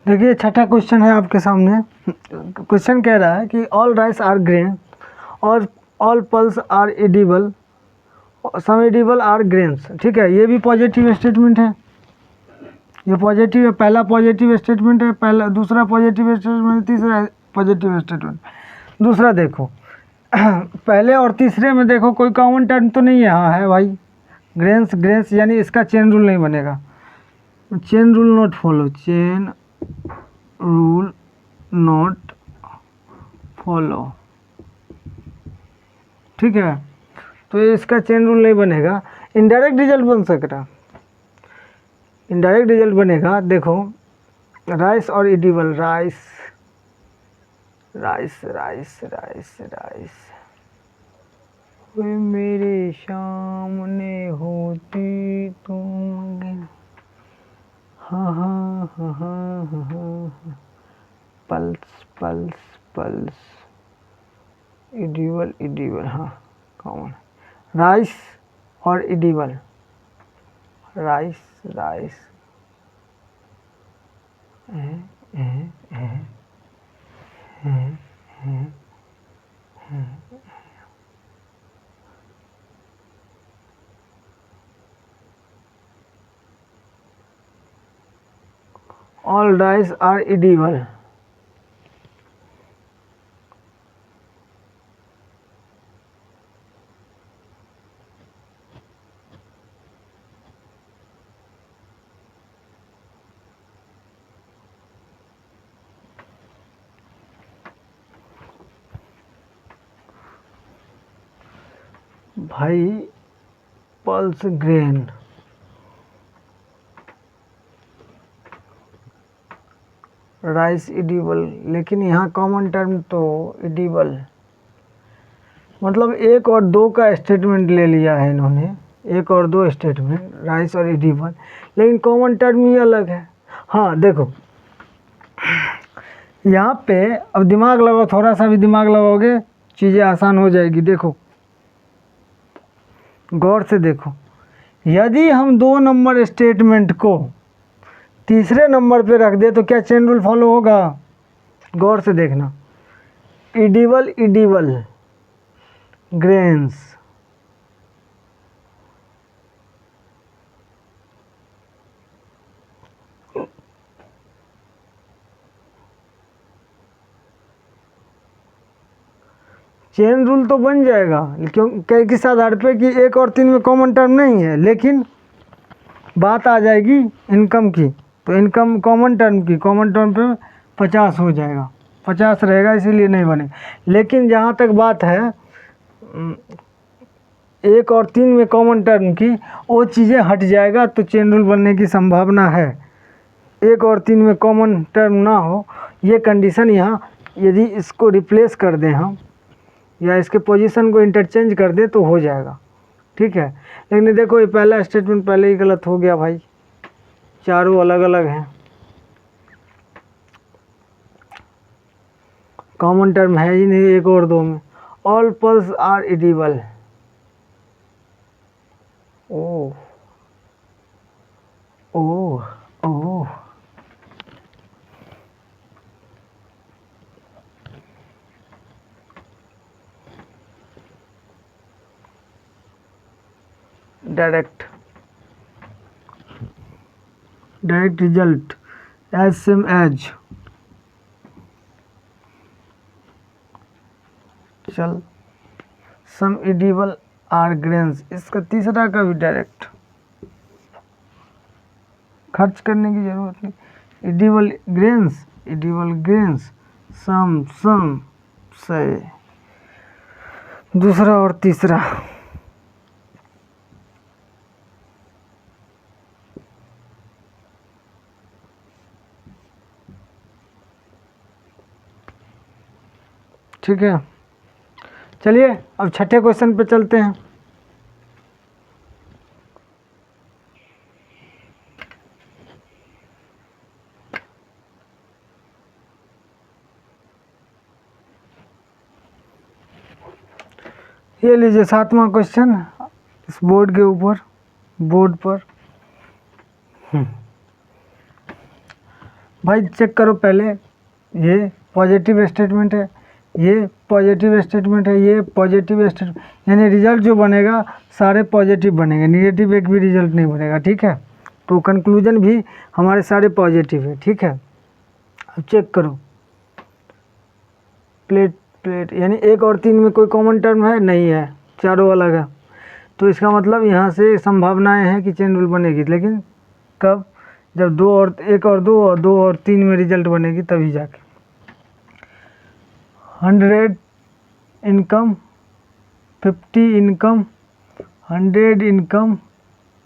देखिए छठा क्वेश्चन है आपके सामने। क्वेश्चन कह रहा है कि ऑल राइस आर ग्रेन और all pulse are edible, some edible are grains, ठीक है। ये भी पॉजिटिव स्टेटमेंट है, ये पॉजिटिव है, पहला पॉजिटिव स्टेटमेंट है, पहला दूसरा पॉजिटिव स्टेटमेंट, तीसरा पॉजिटिव स्टेटमेंट। दूसरा देखो पहले और तीसरे में देखो कोई कॉमन टर्म तो नहीं यहाँ है भाई, ग्रेन्स यानी इसका चेन रूल नहीं बनेगा, chain rule not follow, chain rule not follow, ठीक है। तो इसका चेन रूल नहीं बनेगा, इनडायरेक्ट रिजल्ट बन सकता, इनडायरेक्ट रिजल्ट बनेगा। देखो राइस और edible, rice rice rice rice rice कोई मेरे सामने होती तुम, हाँ हाँ हाँ हाँ हाँ हाँ, pulse pulse pulse, edible edible, हाँ कॉमन, राइस और edible, rice rice all rice are edible, भाई पल्स ग्रेन, राइस एडिबल, लेकिन यहाँ कॉमन टर्म तो एडिबल, मतलब 1 और 2 का स्टेटमेंट ले लिया है इन्होंने, 1 और 2 स्टेटमेंट, राइस और एडिबल, लेकिन कॉमन टर्म ही अलग है। हाँ देखो यहाँ पे अब दिमाग लगाओ, थोड़ा सा भी दिमाग लगाओगे चीज़ें आसान हो जाएगी। देखो गौर से देखो, यदि हम 2 नंबर स्टेटमेंट को तीसरे नंबर पे रख दे तो क्या चेन रूल फॉलो होगा? गौर से देखना, इडिबल ग्रेन्स, चेन रूल तो बन जाएगा क्यों किस आधार पे कि 1 और 3 में कॉमन टर्म नहीं है, लेकिन बात आ जाएगी इनकम की, तो इनकम कॉमन टर्म पे 50 हो जाएगा, 50 रहेगा, इसीलिए नहीं बने। लेकिन जहाँ तक बात है 1 और 3 में कॉमन टर्म की, वो चीज़ें हट जाएगा तो चेन रूल बनने की संभावना है। 1 और 3 में कॉमन टर्म ना हो, ये कंडीशन यहाँ यदि इसको रिप्लेस कर दें हम या इसके पोजीशन को इंटरचेंज कर दें तो हो जाएगा, ठीक है। लेकिन देखो ये पहला स्टेटमेंट पहले ही गलत हो गया भाई, चारों अलग अलग हैं, कॉमन टर्म है ही नहीं 1 और 2 में। All pulse are edible, oh oh oh, direct result as same as, चल सम इडिबल आर ग्रेन्स, इसका तीसरा का भी डायरेक्ट, खर्च करने की जरूरत नहीं। इडिबल ग्रेन्स सम से दूसरा और तीसरा, ठीक है। चलिए अब छठे क्वेश्चन पे चलते हैं। ये लीजिए 7वां क्वेश्चन इस बोर्ड के ऊपर, बोर्ड पर। भाई चेक करो पहले, ये पॉजिटिव स्टेटमेंट है, ये पॉजिटिव स्टेटमेंट है, ये पॉजिटिव स्टेटमेंट, यानी रिजल्ट जो बनेगा सारे पॉजिटिव बनेंगे, निगेटिव एक भी रिजल्ट नहीं बनेगा, ठीक है। तो कंक्लूजन भी हमारे सारे पॉजिटिव है, ठीक है। अब चेक करो, प्लेट यानी 1 और 3 में कोई कॉमन टर्म है नहीं है, चारों अलग है, तो इसका मतलब यहाँ से संभावनाएं हैं कि चेन रूल बनेगी, लेकिन कब? जब 1 और 2 और 2 और 3 में रिजल्ट बनेगी तभी जाके। 100 income 50 income 100 income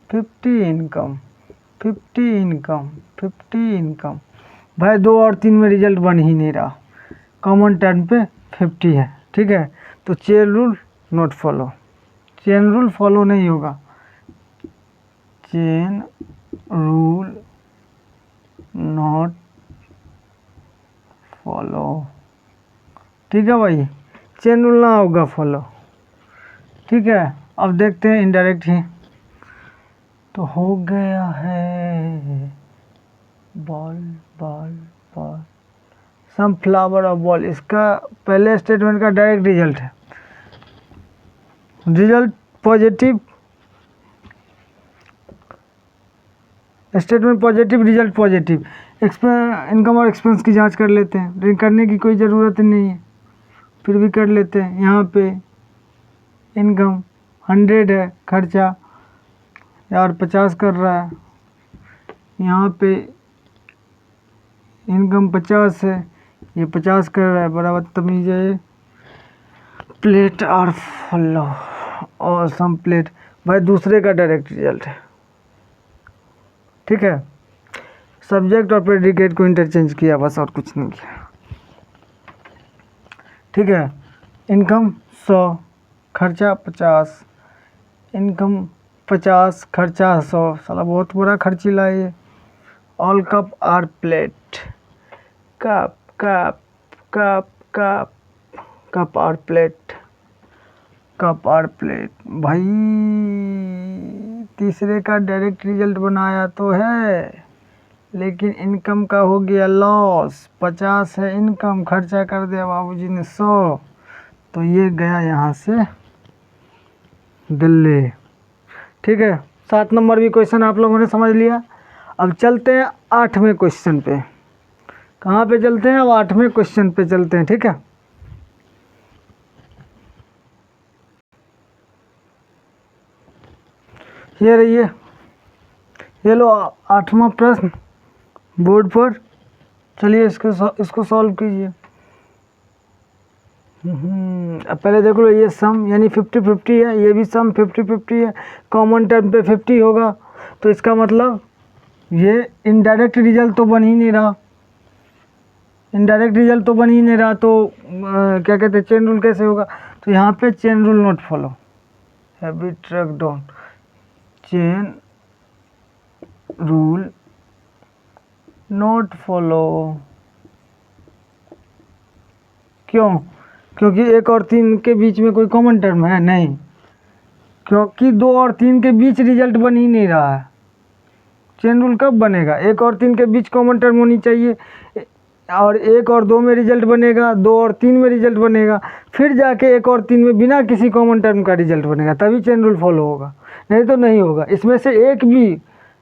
50 income 50 income 50 income, भाई 2 और 3 में रिजल्ट बन ही नहीं रहा, कॉमन टर्म पे 50 है, ठीक है। तो chain rule not follow, chain rule follow नहीं होगा, चेन रूल नॉट फॉलो, ठीक है भाई, चेन रूल ना होगा फॉलो, ठीक है। अब देखते हैं इनडायरेक्ट ही, तो हो गया है ball ball ball some flower of ball, इसका पहले स्टेटमेंट का डायरेक्ट रिजल्ट है, result positive, statement positive, result positive. Income और एक्सपेंस की जांच कर लेते हैं, लेकिन करने की कोई ज़रूरत नहीं है, फिर भी कर लेते हैं। यहाँ पे इनकम 100 है, खर्चा यार 50 कर रहा है, यहाँ पे इनकम 50 है, ये 50 कर रहा है, बड़ा बदतमीज है ये। प्लेट और फॉलो और सम प्लेट, भाई दूसरे का डायरेक्ट रिजल्ट है, ठीक है। सब्जेक्ट और प्रेडिकेट को इंटरचेंज किया बस, और कुछ नहीं किया, ठीक है। इनकम 100, खर्चा 50, इनकम 50, खर्चा 100, साला बहुत बड़ा खर्चीला है ये। All cup are plate, cup cup cup cup cup और प्लेट, कप और प्लेट। भाई तीसरे का डायरेक्ट रिजल्ट बनाया तो है, लेकिन इनकम का हो गया लॉस। 50 है इनकम, खर्चा कर दिया बाबूजी ने 100, तो ये गया यहाँ से दिल्ली। ठीक है, 7 नंबर भी क्वेश्चन आप लोगों ने समझ लिया। अब चलते हैं 8वें क्वेश्चन पे। कहाँ पे चलते हैं? अब 8वें क्वेश्चन पे चलते हैं। ठीक है, ये रहिए, ये लो 8वां प्रश्न बोर्ड पर। चलिए इसको सॉल्व कीजिए। अब पहले देख लो, ये सम यानी 50-50 है, ये भी सम 50-50 है, कॉमन टर्म पे 50 होगा, तो इसका मतलब ये इनडायरेक्ट रिजल्ट तो बन ही नहीं रहा, इनडायरेक्ट रिजल्ट तो बन ही नहीं रहा, तो क्या कहते हैं, चेन रूल कैसे होगा? तो यहाँ पे chain rule not follow, heavy truck down, chain rule not follow. क्यों? क्योंकि 1 और 3 के बीच में कोई कॉमन टर्म है नहीं, क्योंकि 2 और 3 के बीच रिजल्ट बन ही नहीं रहा है। चेन रूल कब बनेगा? 1 और 3 के बीच कॉमन टर्म होनी चाहिए, और 1 और 2 में रिजल्ट बनेगा, 2 और 3 में रिजल्ट बनेगा, फिर जाके 1 और 3 में बिना किसी कॉमन टर्म का रिजल्ट बनेगा, तभी चेन रूल फॉलो होगा, नहीं तो नहीं होगा। इसमें से एक भी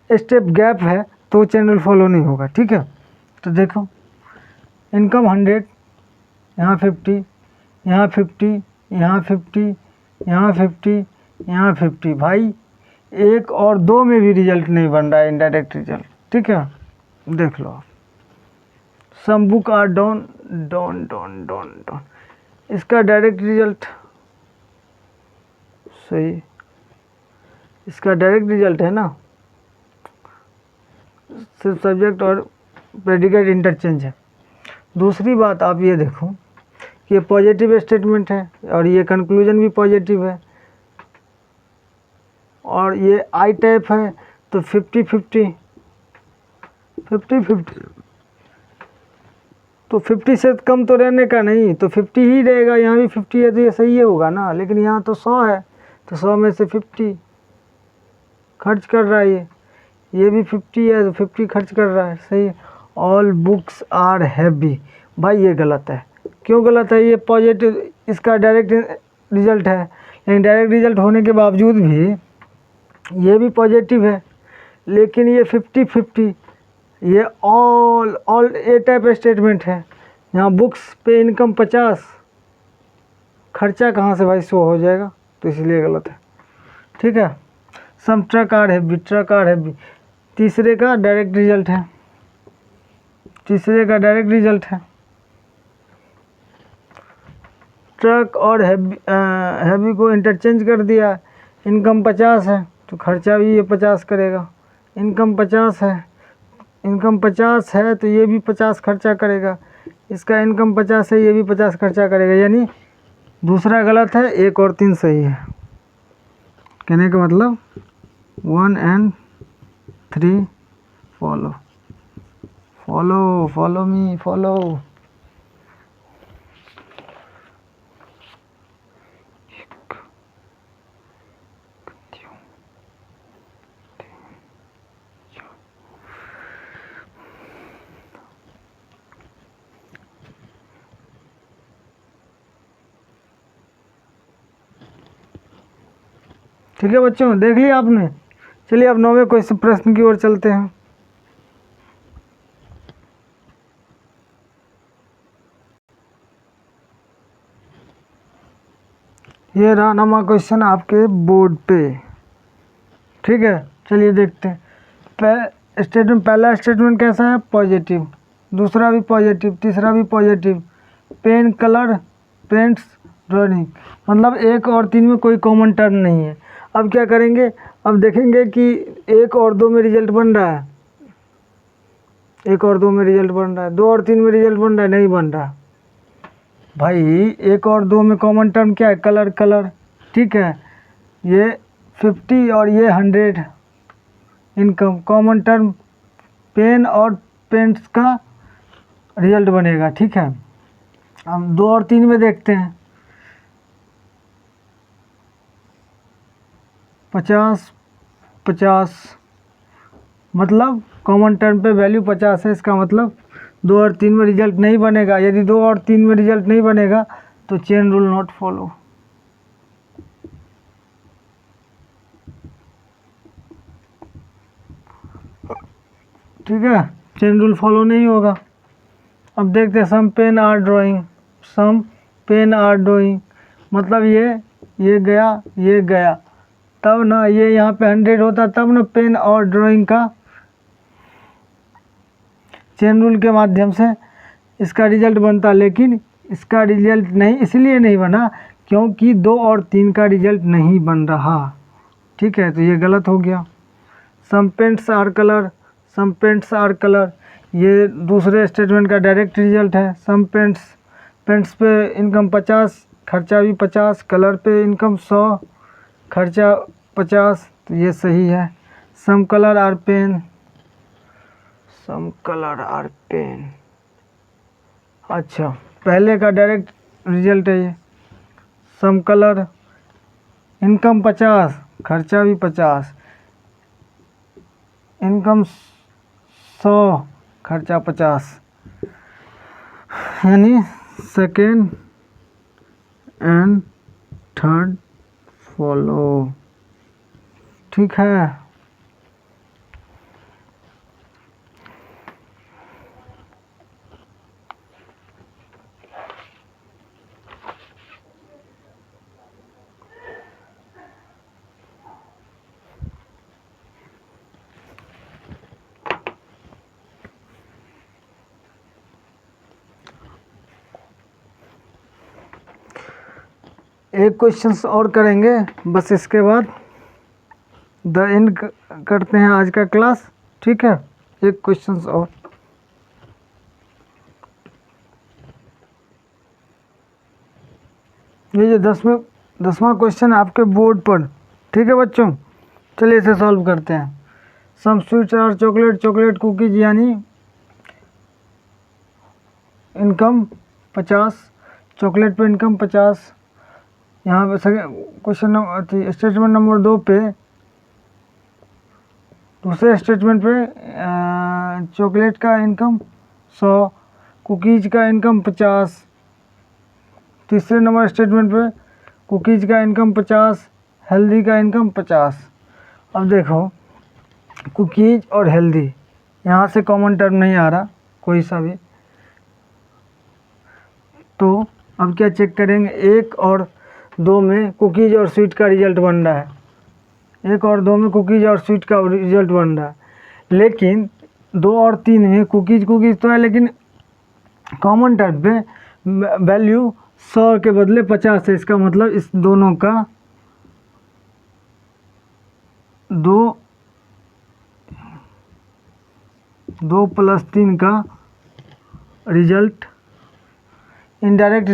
स्टेप गैप है तो चेन रूल फॉलो नहीं होगा। ठीक है, तो देखो इनकम 100, यहाँ 50, यहाँ 50, यहाँ 50, यहाँ 50, यहाँ 50। भाई 1 और 2 में भी रिजल्ट नहीं बन रहा है, इनडायरेक्ट रिजल्ट। ठीक है, देख लो आप, some book are down down down down down, इसका डायरेक्ट रिजल्ट सही, इसका डायरेक्ट रिजल्ट है ना, सिर्फ सब्जेक्ट और प्रेडिकेट इंटरचेंज है। दूसरी बात आप ये देखो कि ये पॉजिटिव स्टेटमेंट है और ये कंक्लूजन भी पॉजिटिव है, और ये आई टाइप है, तो 50-50 50-50, तो 50 से कम तो रहने का नहीं, तो 50 ही रहेगा। यहाँ भी 50 है तो ये सही होगा ना, लेकिन यहाँ तो 100 है, तो 100 में से 50 खर्च कर रहा है, ये भी 50 है तो 50 खर्च कर रहा है, सही है। ऑल बुक्स आर हैवी, भाई ये गलत है। क्यों गलत है? ये पॉजिटिव, इसका डायरेक्ट रिजल्ट है, लेकिन डायरेक्ट रिजल्ट होने के बावजूद भी ये भी पॉजिटिव है, लेकिन ये 50-50, ये ऑल ए टाइप स्टेटमेंट है। यहाँ बुक्स पे इनकम 50, खर्चा कहाँ से भाई 100 हो जाएगा, तो इसलिए गलत है। ठीक है, some truck are heavy, truck are heavy, तीसरे का डायरेक्ट रिजल्ट है, तीसरे का डायरेक्ट रिजल्ट है। ट्रक और हैवी को इंटरचेंज कर दिया, इनकम 50 है तो खर्चा भी ये 50 करेगा, इनकम 50 है, इनकम 50 है तो ये भी 50 खर्चा करेगा, इसका इनकम 50 है, ये भी 50 खर्चा करेगा, यानी दूसरा गलत है, 1 और 3 सही है। कहने का मतलब 1 and 3 follow, follow follow me follow. ठीक है बच्चों, देख लिया आपने। चलिए अब 9वें क्वेश्चन प्रश्न की ओर चलते हैं। ये रहा 9वां क्वेश्चन आपके बोर्ड पे। ठीक है, चलिए देखते हैं। स्टेटमेंट, पहला स्टेटमेंट कैसा है? पॉजिटिव, दूसरा भी पॉजिटिव, तीसरा भी positive. Pen colour paints drawing, मतलब 1 और 3 में कोई कॉमन टर्म नहीं है। अब क्या करेंगे? अब देखेंगे कि 1 और 2 में रिजल्ट बन रहा है, 1 और 2 में रिजल्ट बन रहा है, 2 और 3 में रिजल्ट बन रहा है, नहीं बन रहा। भाई 1 और 2 में कॉमन टर्म क्या है? Colour, colour. ठीक है, ये 50 और ये 100 इनकम, कॉमन टर्म पेन और पेंट्स का रिजल्ट बनेगा। ठीक है, हम 2 और 3 में देखते हैं। 50 50 मतलब कॉमन टर्म पे वैल्यू 50 है, इसका मतलब 2 और 3 में रिजल्ट नहीं बनेगा। यदि 2 और 3 में रिजल्ट नहीं बनेगा तो चेन रूल नॉट फॉलो। ठीक है, चेन रूल फॉलो नहीं होगा। अब देखते हैं some pen are drawing. Some pen are drawing मतलब ये गया ये गया, तब ना ये यहाँ पे 100 होता, तब ना पेन और ड्राइंग का चेन रूल के माध्यम से इसका रिजल्ट बनता। लेकिन इसका रिजल्ट नहीं, इसलिए नहीं बना क्योंकि 2 और 3 का रिजल्ट नहीं बन रहा। ठीक है, तो ये गलत हो गया। Some paints are colour, some paints are colour, ये दूसरे स्टेटमेंट का डायरेक्ट रिजल्ट है। सम पेंट्स पे इनकम 50, खर्चा भी 50, कलर पे इनकम 100, खर्चा 50, तो ये सही है। Some colour are pen, some colour are pen, अच्छा पहले का डायरेक्ट रिजल्ट है ये। सम कलर इनकम 50, खर्चा भी 50, इनकम 100, खर्चा 50, यानी सेकेंड एंड थर्ड फॉलो। ठीक है, एक क्वेश्चन और करेंगे बस, इसके बाद द एंड करते हैं आज का क्लास। ठीक है, एक क्वेश्चन और। ये 10वां क्वेश्चन आपके बोर्ड पर। ठीक है बच्चों, चलिए इसे सॉल्व करते हैं। सम स्वीट्स और चॉकलेट कुकीज, यानी इनकम 50, चॉकलेट पे इनकम 50। यहाँ पे क्वेश्चन नंबर स्टेटमेंट नंबर 2 पे, दूसरे स्टेटमेंट पे चॉकलेट का इनकम 100, कुकीज का इनकम 50। तीसरे नंबर स्टेटमेंट पे कुकीज का इनकम 50, हेल्दी का इनकम 50। अब देखो कुकीज और हेल्दी, यहाँ से कॉमन टर्म नहीं आ रहा कोई सा भी, तो अब क्या चेक करेंगे, 1 और 2 में कुकीज और स्वीट का रिजल्ट बन रहा है। 1 और 2 में कुकीज और स्वीट का रिजल्ट बन रहा है, लेकिन 2 और 3 में कुकीज तो है, लेकिन कॉमन टर्म पे वैल्यू 100 के बदले 50 है। इसका मतलब इस दोनों का 2 + 3 का रिजल्ट, इनडायरेक्ट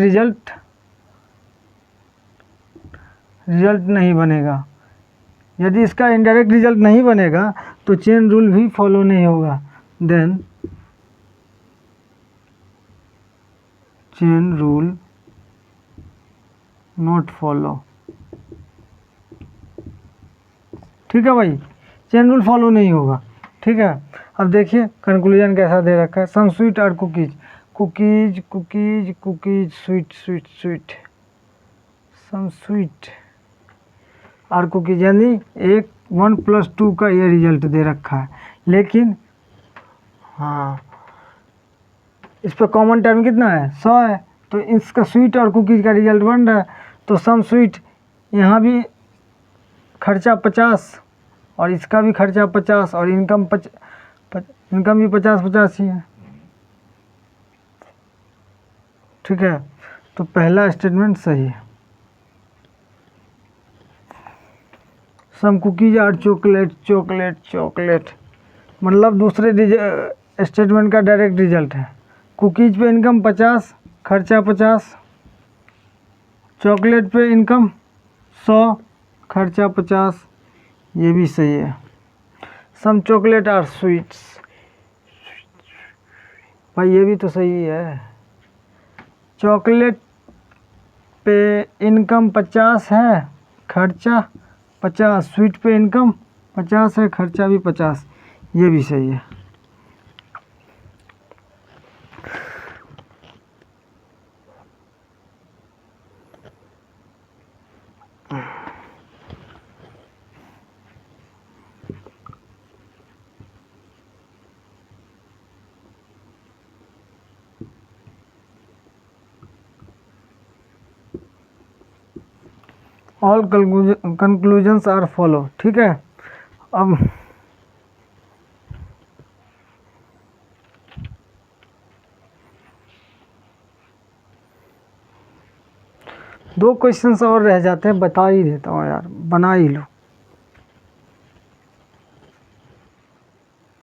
रिजल्ट नहीं बनेगा। यदि इसका इनडायरेक्ट रिजल्ट नहीं बनेगा तो चेन रूल भी फॉलो नहीं होगा। Then chain rule not follow. ठीक है भाई, चेन रूल फॉलो नहीं होगा। ठीक है, अब देखिए कंक्लूजन कैसा दे रखा है। सम स्वीट और कुकीज स्वीट, सम स्वीट और कुकीज, यानी 1 + 2 का ये रिजल्ट दे रखा है। लेकिन हाँ, इस पर कॉमन टर्म कितना है, 100 है, तो इसका स्वीट और कुकीज का रिजल्ट बन रहा है। तो सम स्वीट, यहाँ भी खर्चा 50 और इसका भी खर्चा 50 और इनकम भी 50 ही है। ठीक है, तो पहला स्टेटमेंट सही है। सम कुकीज और चॉकलेट मतलब दूसरे स्टेटमेंट का डायरेक्ट रिजल्ट है। कुकीज पे इनकम 50, खर्चा 50, चॉकलेट पे इनकम 100, खर्चा 50, ये भी सही है। सम चॉकलेट आर स्वीट्स, भाई ये भी तो सही है। चॉकलेट पे इनकम 50 है, खर्चा 50। स्वीट पे इनकम 50 है, खर्चा भी 50। ये भी सही है। All conclusions are follow. ठीक है, अब दो क्वेश्चंस और रह जाते हैं, बता ही देता हूँ यार, बना ही लो।